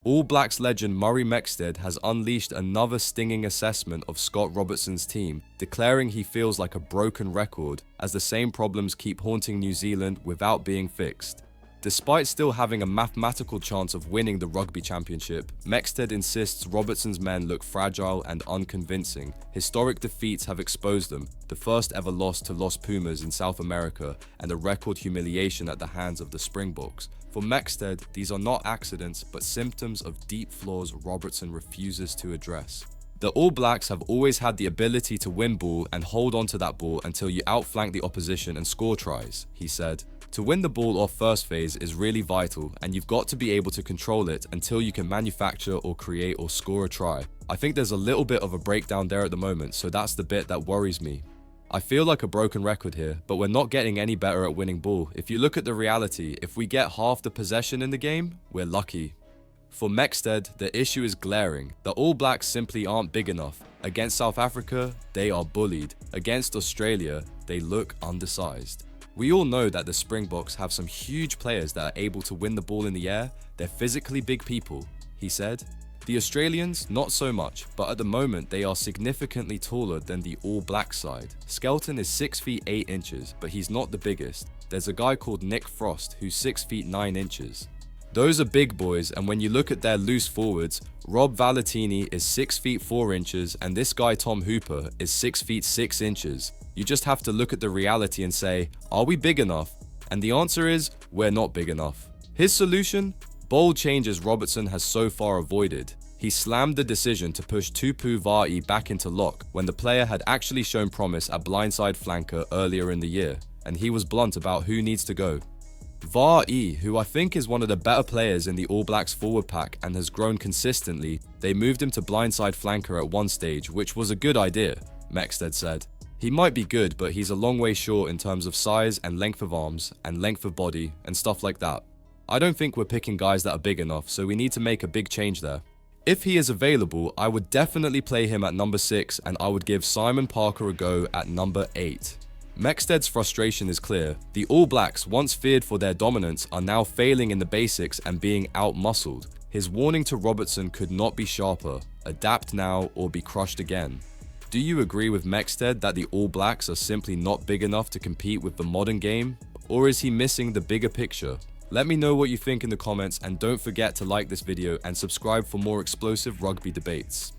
All Blacks legend Murray Mexted has unleashed another stinging assessment of Scott Robertson's team, declaring he feels like a broken record as the same problems keep haunting New Zealand without being fixed. Despite still having a mathematical chance of winning the Rugby Championship, Mexted insists Robertson's men look fragile and unconvincing. Historic defeats have exposed them, the first ever loss to Los Pumas in South America and a record humiliation at the hands of the Springboks. For Mexted, these are not accidents but symptoms of deep flaws Robertson refuses to address. The All Blacks have always had the ability to win ball and hold on to that ball until you outflank the opposition and score tries, he said. To win the ball off first phase is really vital, and you've got to be able to control it until you can manufacture or create or score a try. I think there's a little bit of a breakdown there at the moment, so that's the bit that worries me. I feel like a broken record here, but we're not getting any better at winning ball. If you look at the reality, if we get half the possession in the game, we're lucky. For Mexted, the issue is glaring. The All Blacks simply aren't big enough. Against South Africa, they are bullied. Against Australia, they look undersized. We all know that the Springboks have some huge players that are able to win the ball in the air. They're physically big people, he said. The Australians, not so much, but at the moment they are significantly taller than the All Black side. Skelton is 6 feet 8 inches, but he's not the biggest. There's a guy called Nick Frost who's 6 feet 9 inches. Those are big boys, and when you look at their loose forwards, Rob Valetini is 6 feet 4 inches and this guy Tom Hooper is 6 feet 6 inches. You just have to look at the reality and say, are we big enough? And the answer is, we're not big enough. His solution? Bold changes Robertson has so far avoided. He slammed the decision to push Tupu Va'i back into lock when the player had actually shown promise at blindside flanker earlier in the year, and he was blunt about who needs to go. Va'i, who I think is one of the better players in the All Blacks forward pack and has grown consistently, they moved him to blindside flanker at one stage, which was a good idea, Mexted said. He might be good, but he's a long way short in terms of size and length of arms and length of body and stuff like that. I don't think we're picking guys that are big enough, so we need to make a big change there. If he is available, I would definitely play him at number 6 and I would give Simon Parker a go at number 8. Mexted's frustration is clear. The All Blacks, once feared for their dominance, are now failing in the basics and being out-muscled. His warning to Robertson could not be sharper. Adapt now or be crushed again. Do you agree with Mexted that the All Blacks are simply not big enough to compete with the modern game? Or is he missing the bigger picture? Let me know what you think in the comments, and don't forget to like this video and subscribe for more explosive rugby debates.